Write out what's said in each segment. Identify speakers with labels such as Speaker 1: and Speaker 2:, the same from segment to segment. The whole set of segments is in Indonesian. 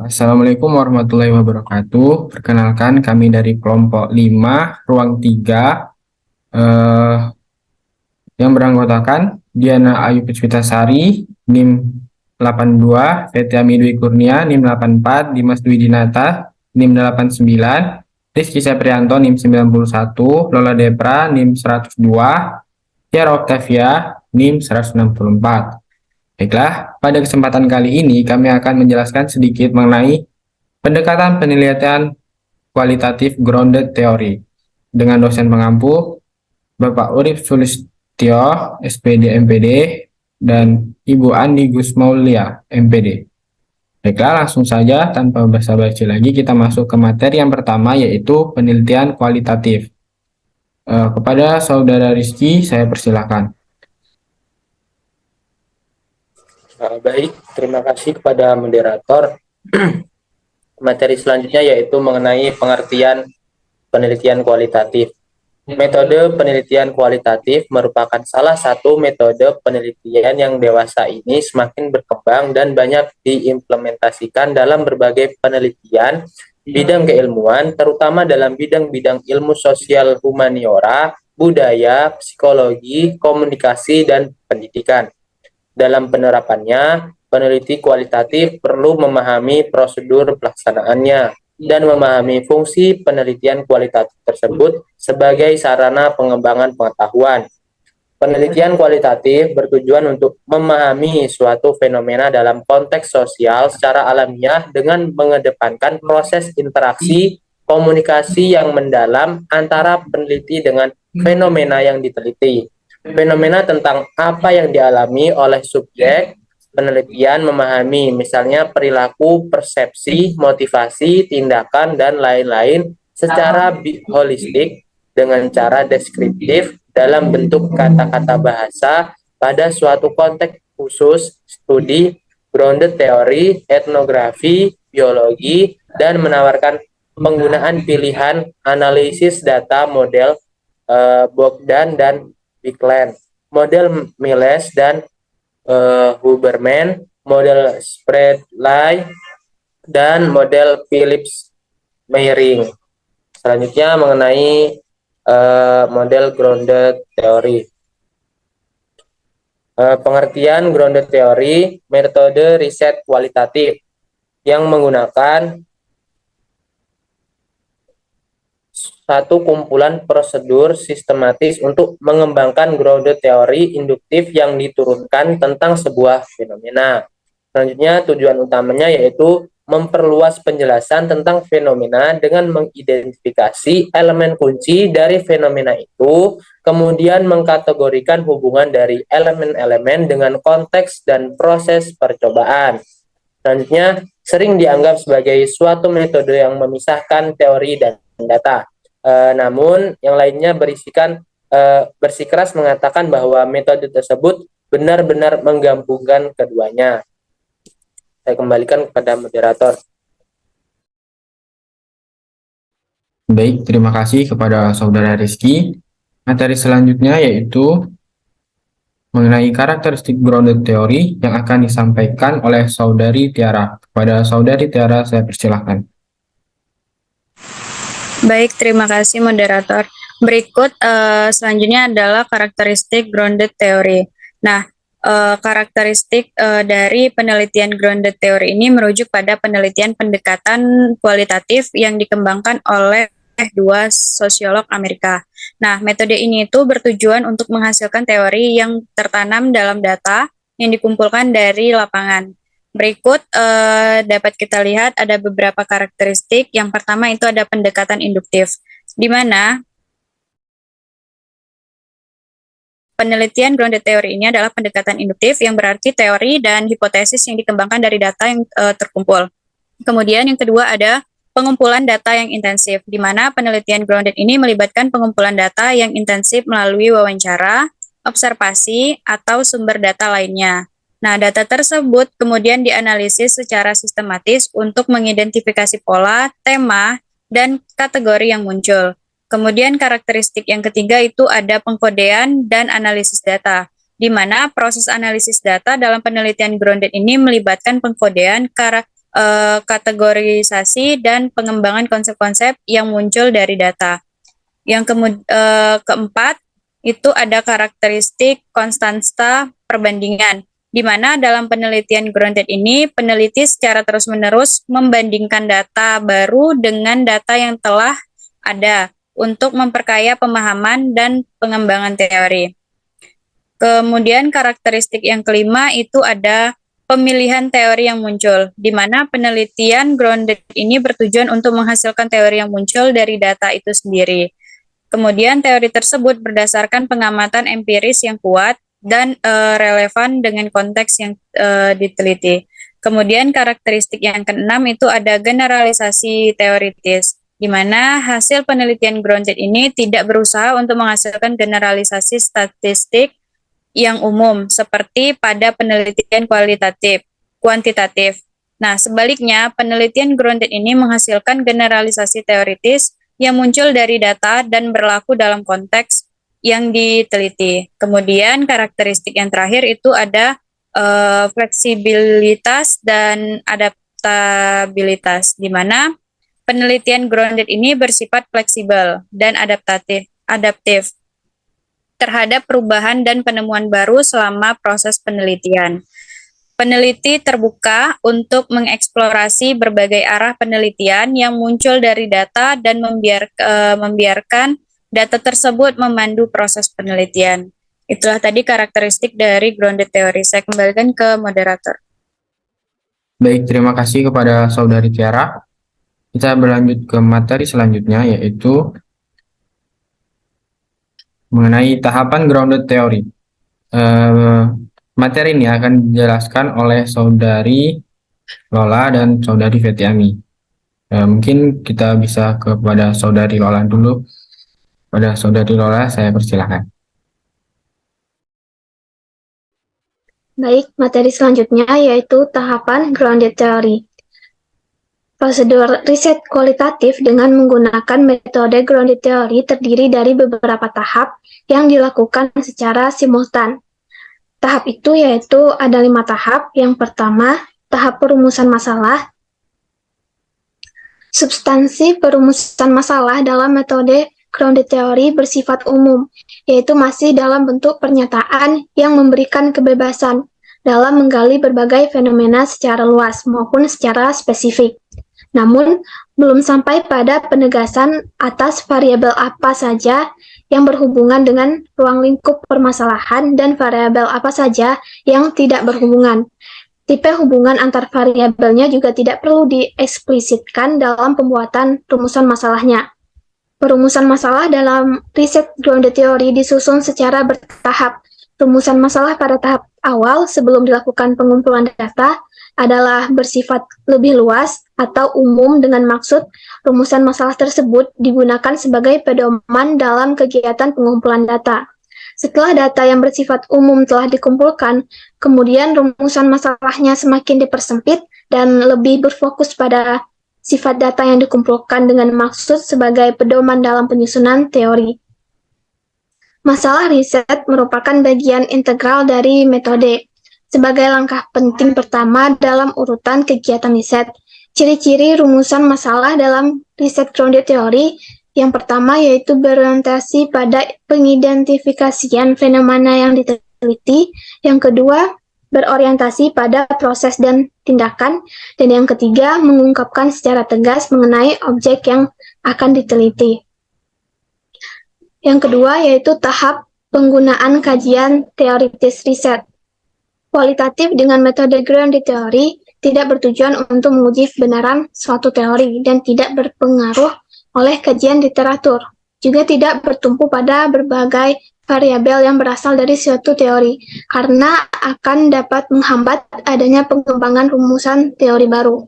Speaker 1: Assalamualaikum warahmatullahi wabarakatuh. Perkenalkan kami dari kelompok 5, ruang 3, yang beranggotakan Diana Ayu Puspitasari, NIM 82, Fetia Midwi Kurnia, NIM 84, Dimas Dwi Dinata, NIM 89, Rizky Seprianto, NIM 91, Lola Depra, NIM 102, Tiara Octavia, NIM 164. Baiklah, pada kesempatan kali ini kami akan menjelaskan sedikit mengenai pendekatan penelitian kualitatif grounded theory dengan dosen pengampu Bapak Urip Sulistyo, SPD MPD, dan Ibu Andi Gusmaulia, MPD. Baiklah, langsung saja tanpa basa-basi lagi kita masuk ke materi yang pertama, yaitu penelitian kualitatif. Kepada Saudara Rizky, saya persilakan.
Speaker 2: Baik, terima kasih kepada moderator. Materi selanjutnya yaitu mengenai pengertian penelitian kualitatif. Metode penelitian kualitatif merupakan salah satu metode penelitian yang dewasa ini semakin berkembang dan banyak diimplementasikan dalam berbagai penelitian bidang keilmuan, terutama dalam bidang-bidang ilmu sosial humaniora, budaya, psikologi, komunikasi, dan pendidikan. Dalam penerapannya, peneliti kualitatif perlu memahami prosedur pelaksanaannya dan memahami fungsi penelitian kualitatif tersebut sebagai sarana pengembangan pengetahuan. Penelitian kualitatif bertujuan untuk memahami suatu fenomena dalam konteks sosial secara alamiah dengan mengedepankan proses interaksi komunikasi yang mendalam antara peneliti dengan fenomena yang diteliti. Fenomena tentang apa yang dialami oleh subjek penelitian memahami, misalnya perilaku, persepsi, motivasi, tindakan, dan lain-lain secara holistik dengan cara deskriptif dalam bentuk kata-kata bahasa pada suatu konteks khusus studi, grounded theory, etnografi, biologi, dan menawarkan penggunaan pilihan analisis data model Bogdan dan Biklen, model Miles dan Huberman, model Spreadline, dan model Phillips Meyering. Selanjutnya mengenai model grounded theory. Pengertian grounded theory, metode riset kualitatif yang menggunakan satu kumpulan prosedur sistematis untuk mengembangkan grounded teori induktif yang diturunkan tentang sebuah fenomena. Selanjutnya, tujuan utamanya yaitu memperluas penjelasan tentang fenomena dengan mengidentifikasi elemen kunci dari fenomena itu, kemudian mengkategorikan hubungan dari elemen-elemen dengan konteks dan proses percobaan. Selanjutnya, sering dianggap sebagai suatu metode yang memisahkan teori dan data. Namun yang lainnya bersikeras mengatakan bahwa metode tersebut benar-benar menggabungkan keduanya. Saya kembalikan kepada moderator.
Speaker 1: Baik, terima kasih kepada Saudara Rizky. Materi selanjutnya yaitu mengenai karakteristik grounded theory yang akan disampaikan oleh Saudari Tiara. Kepada Saudari Tiara, saya persilahkan.
Speaker 3: Baik, terima kasih moderator. Berikut selanjutnya adalah karakteristik grounded theory. Nah, karakteristik dari penelitian grounded theory ini merujuk pada penelitian pendekatan kualitatif yang dikembangkan oleh dua sosiolog Amerika. Nah, metode ini itu bertujuan untuk menghasilkan teori yang tertanam dalam data yang dikumpulkan dari lapangan. Berikut dapat kita lihat ada beberapa karakteristik. Yang pertama itu ada pendekatan induktif, di mana penelitian grounded theory ini adalah pendekatan induktif yang berarti teori dan hipotesis yang dikembangkan dari data yang terkumpul. Kemudian yang kedua ada pengumpulan data yang intensif, di mana penelitian grounded ini melibatkan pengumpulan data yang intensif melalui wawancara, observasi, atau sumber data lainnya. Nah, data tersebut kemudian dianalisis secara sistematis untuk mengidentifikasi pola, tema, dan kategori yang muncul. Kemudian karakteristik yang ketiga itu ada pengkodean dan analisis data, di mana proses analisis data dalam penelitian grounded ini melibatkan pengkodean kategorisasi dan pengembangan konsep-konsep yang muncul dari data. Yang keempat, itu ada karakteristik konstansa perbandingan, di mana dalam penelitian grounded ini, peneliti secara terus-menerus membandingkan data baru dengan data yang telah ada untuk memperkaya pemahaman dan pengembangan teori. Kemudian karakteristik yang kelima itu ada pemilihan teori yang muncul, di mana penelitian grounded ini bertujuan untuk menghasilkan teori yang muncul dari data itu sendiri. Kemudian teori tersebut berdasarkan pengamatan empiris yang kuat dan relevan dengan konteks yang diteliti. Kemudian karakteristik yang keenam itu ada generalisasi teoritis, di mana hasil penelitian grounded ini tidak berusaha untuk menghasilkan generalisasi statistik yang umum seperti pada penelitian kuantitatif. Nah, sebaliknya, penelitian grounded ini menghasilkan generalisasi teoritis yang muncul dari data dan berlaku dalam konteks yang diteliti. Kemudian, karakteristik yang terakhir itu ada fleksibilitas dan adaptabilitas, di mana penelitian grounded ini bersifat fleksibel dan adaptif terhadap perubahan dan penemuan baru selama proses penelitian. Peneliti terbuka untuk mengeksplorasi berbagai arah penelitian yang muncul dari data dan membiarkan data tersebut memandu proses penelitian. Itulah tadi karakteristik dari grounded theory. Saya kembalikan ke moderator.
Speaker 1: Baik, terima kasih kepada Saudari Tiara. Kita berlanjut ke materi selanjutnya, yaitu mengenai tahapan grounded theory. Materi ini akan dijelaskan oleh Saudari Lola dan Saudari Fetiami. Mungkin kita bisa kepada Saudari Lola dulu. Pada Saudari Lola, saya persilahkan.
Speaker 4: Baik, materi selanjutnya yaitu tahapan grounded theory. Prosedur riset kualitatif dengan menggunakan metode grounded theory terdiri dari beberapa tahap yang dilakukan secara simultan. Tahap itu yaitu ada 5 tahap. Yang pertama, tahap perumusan masalah. Substansi perumusan masalah dalam metode grounded theory bersifat umum, yaitu masih dalam bentuk pernyataan yang memberikan kebebasan dalam menggali berbagai fenomena secara luas maupun secara spesifik. Namun, belum sampai pada penegasan atas variabel apa saja yang berhubungan dengan ruang lingkup permasalahan dan variabel apa saja yang tidak berhubungan. Tipe hubungan antar variabelnya juga tidak perlu dieksplisitkan dalam pembuatan rumusan masalahnya. Perumusan masalah dalam riset grounded theory disusun secara bertahap. Rumusan masalah pada tahap awal sebelum dilakukan pengumpulan data adalah bersifat lebih luas atau umum dengan maksud rumusan masalah tersebut digunakan sebagai pedoman dalam kegiatan pengumpulan data. Setelah data yang bersifat umum telah dikumpulkan, kemudian rumusan masalahnya semakin dipersempit dan lebih berfokus pada sifat data yang dikumpulkan dengan maksud sebagai pedoman dalam penyusunan teori. Masalah riset merupakan bagian integral dari metode. Sebagai langkah penting pertama dalam urutan kegiatan riset, ciri-ciri rumusan masalah dalam riset grounded theory yang pertama yaitu berorientasi pada pengidentifikasian fenomena yang diteliti, yang kedua berorientasi pada proses dan tindakan, dan yang ketiga mengungkapkan secara tegas mengenai objek yang akan diteliti. Yang kedua yaitu tahap penggunaan kajian teoritis riset. Kualitatif dengan metode grounded theory tidak bertujuan untuk menguji kebenaran suatu teori dan tidak berpengaruh oleh kajian literatur. Juga tidak bertumpu pada berbagai variabel yang berasal dari suatu teori, karena akan dapat menghambat adanya pengembangan rumusan teori baru.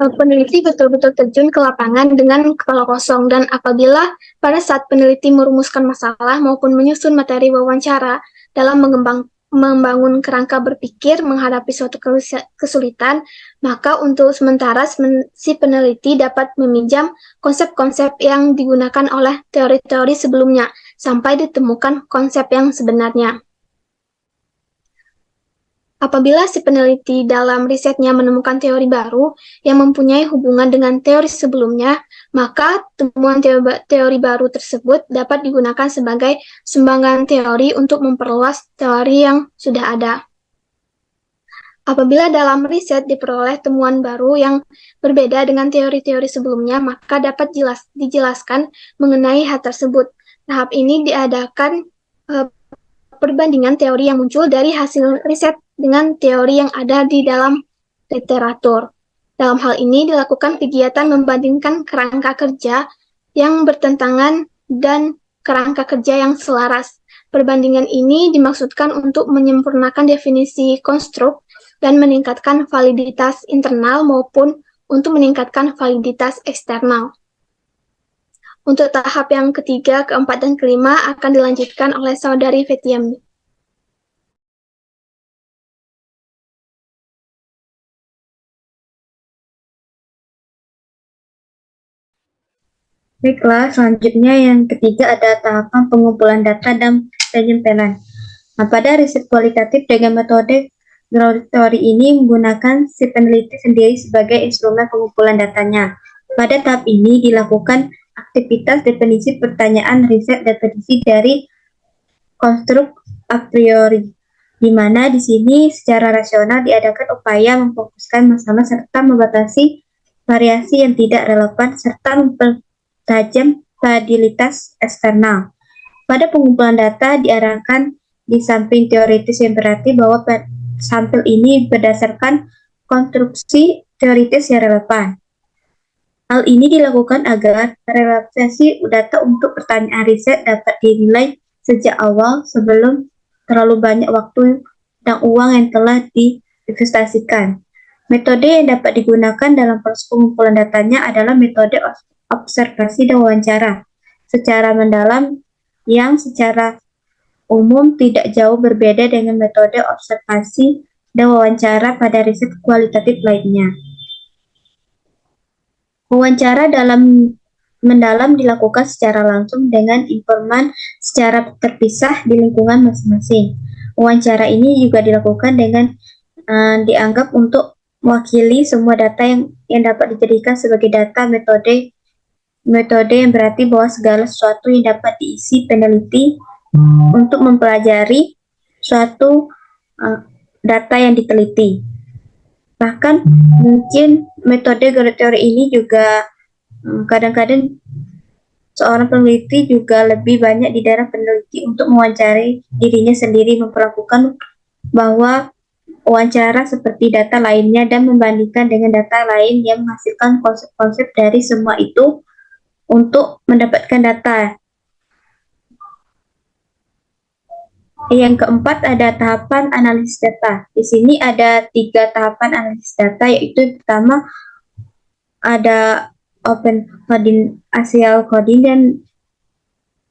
Speaker 4: Peneliti betul-betul terjun ke lapangan dengan kepala kosong, dan apabila pada saat peneliti merumuskan masalah maupun menyusun materi wawancara dalam membangun kerangka berpikir menghadapi suatu kesulitan, maka untuk sementara si peneliti dapat meminjam konsep-konsep yang digunakan oleh teori-teori sebelumnya sampai ditemukan konsep yang sebenarnya. Apabila si peneliti dalam risetnya menemukan teori baru yang mempunyai hubungan dengan teori sebelumnya, maka temuan teori baru tersebut dapat digunakan sebagai sumbangan teori untuk memperluas teori yang sudah ada. Apabila dalam riset diperoleh temuan baru yang berbeda dengan teori-teori sebelumnya, maka dapat dijelaskan mengenai hal tersebut. Tahap ini diadakan perbandingan teori yang muncul dari hasil riset dengan teori yang ada di dalam literatur. Dalam hal ini dilakukan kegiatan membandingkan kerangka kerja yang bertentangan dan kerangka kerja yang selaras. Perbandingan ini dimaksudkan untuk menyempurnakan definisi konstruk dan meningkatkan validitas internal maupun untuk meningkatkan validitas eksternal. Untuk tahap yang ketiga, keempat, dan kelima akan dilanjutkan oleh Saudari Fetiami.
Speaker 5: Baiklah, selanjutnya yang ketiga ada tahapan pengumpulan data dan penyempelan. Nah, pada riset kualitatif dengan metode ground theory ini menggunakan si peneliti sendiri sebagai instrumen pengumpulan datanya. Pada tahap ini dilakukan aktivitas definisi pertanyaan riset definisi dari konstruk a priori, di mana di sini secara rasional diadakan upaya memfokuskan masalah serta membatasi variasi yang tidak relevan serta mempertajam stabilitas eksternal. Pada pengumpulan data diarahkan di samping teoritis yang berarti bahwa sampel ini berdasarkan konstruksi teoritis yang relevan. Hal ini dilakukan agar relevansi data untuk pertanyaan riset dapat dinilai sejak awal sebelum terlalu banyak waktu dan uang yang telah diinvestasikan. Metode yang dapat digunakan dalam proses pengumpulan datanya adalah metode observasi dan wawancara secara mendalam yang secara umum tidak jauh berbeda dengan metode observasi dan wawancara pada riset kualitatif lainnya. Wawancara mendalam dilakukan secara langsung dengan informan secara terpisah di lingkungan masing-masing. Wawancara ini juga dilakukan dengan dianggap untuk mewakili semua data yang dapat dijadikan sebagai data metode yang berarti bahwa segala sesuatu yang dapat diisi peneliti untuk mempelajari suatu data yang diteliti. Bahkan mungkin metode ground theory ini juga kadang-kadang seorang peneliti juga lebih banyak di dalam peneliti untuk mewawancari dirinya sendiri, memperlakukan bahwa wawancara seperti data lainnya dan membandingkan dengan data lain yang menghasilkan konsep-konsep dari semua itu untuk mendapatkan data. Yang keempat ada tahapan analisis data. Di sini ada 3 tahapan analisis data, yaitu pertama ada open coding, ASIAL coding, dan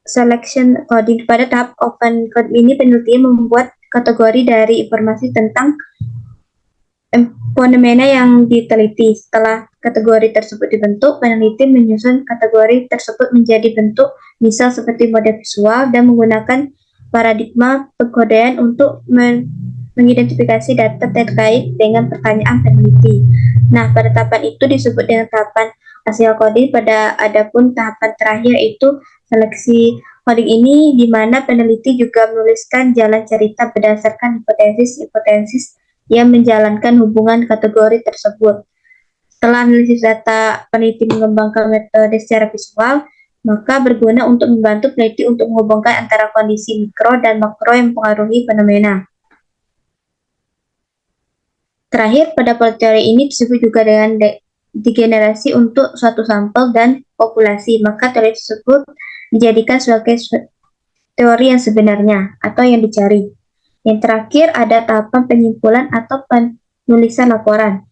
Speaker 5: selection coding. Pada tahap open coding ini peneliti membuat kategori dari informasi tentang fenomena yang diteliti. Setelah kategori tersebut dibentuk, peneliti menyusun kategori tersebut menjadi bentuk misal seperti model visual dan menggunakan paradigma pengkodean untuk mengidentifikasi data terkait dengan pertanyaan peneliti. Nah, pada tahapan itu disebut dengan tahapan hasil coding. Adapun tahapan terakhir itu seleksi coding ini, di mana peneliti juga menuliskan jalan cerita berdasarkan hipotesis yang menjalankan hubungan kategori tersebut. Setelah analisis data, peneliti mengembangkan metode secara visual, maka berguna untuk membantu peneliti untuk menghubungkan antara kondisi mikro dan makro yang mempengaruhi fenomena. Terakhir, pada teori ini disebut juga dengan degenerasi untuk suatu sampel dan populasi, maka teori tersebut dijadikan sebagai teori yang sebenarnya atau yang dicari. Yang terakhir ada tahapan penyimpulan atau penulisan laporan.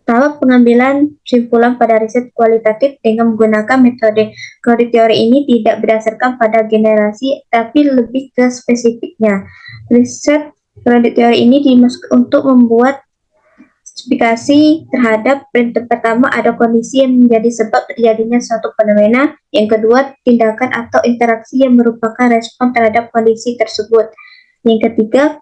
Speaker 5: Tahap pengambilan kesimpulan pada riset kualitatif dengan menggunakan metode ground theory ini tidak berdasarkan pada generasi, tapi lebih ke spesifiknya. Riset ground theory ini dimaksud untuk membuat spesifikasi terhadap pertama ada kondisi yang menjadi sebab terjadinya suatu fenomena, yang kedua tindakan atau interaksi yang merupakan respon terhadap kondisi tersebut, yang ketiga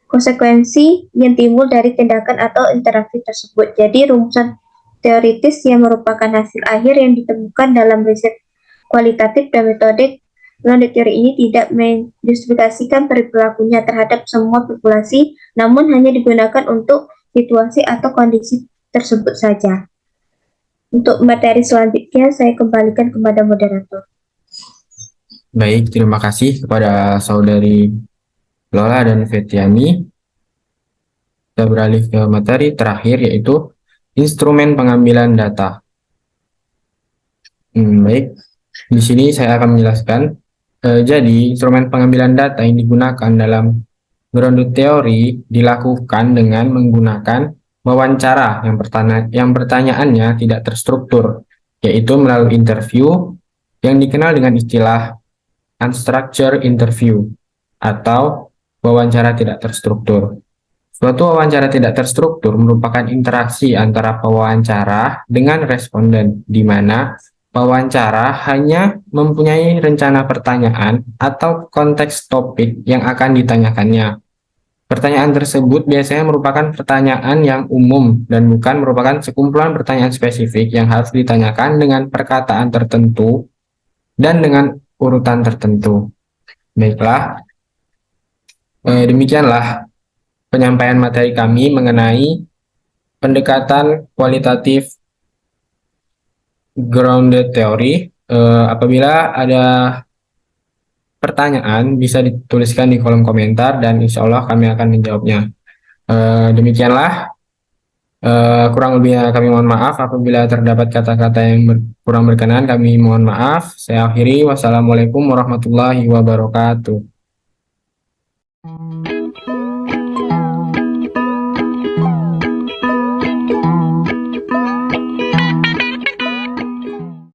Speaker 5: konsekuensi yang timbul dari tindakan atau interaksi tersebut. Jadi rumusan teoritis yang merupakan hasil akhir yang ditemukan dalam riset kualitatif dan metode grounded theory ini tidak menjustifikasikan perilakunya terhadap semua populasi, namun hanya digunakan untuk situasi atau kondisi tersebut saja. Untuk materi selanjutnya, saya kembalikan kepada moderator.
Speaker 1: Baik, terima kasih kepada saudari Lola dan Fetiani. Kita beralih ke materi terakhir, yaitu instrumen pengambilan data. Baik, di sini saya akan menjelaskan. Jadi, instrumen pengambilan data yang digunakan dalam grounded theory dilakukan dengan menggunakan wawancara yang pertanyaannya tidak terstruktur, yaitu melalui interview yang dikenal dengan istilah unstructured interview atau wawancara tidak terstruktur. Suatu wawancara tidak terstruktur merupakan interaksi antara pewawancara dengan responden, di mana pewawancara hanya mempunyai rencana pertanyaan atau konteks topik yang akan ditanyakannya. Pertanyaan tersebut biasanya merupakan pertanyaan yang umum dan bukan merupakan sekumpulan pertanyaan spesifik yang harus ditanyakan dengan perkataan tertentu dan dengan urutan tertentu. Baiklah, demikianlah penyampaian materi kami mengenai pendekatan kualitatif grounded theory. Apabila ada pertanyaan bisa dituliskan di kolom komentar dan insya Allah kami akan menjawabnya. Demikianlah, kurang lebihnya kami mohon maaf. Apabila terdapat kata-kata yang kurang berkenan, kami mohon maaf. Saya akhiri, wassalamualaikum warahmatullahi wabarakatuh.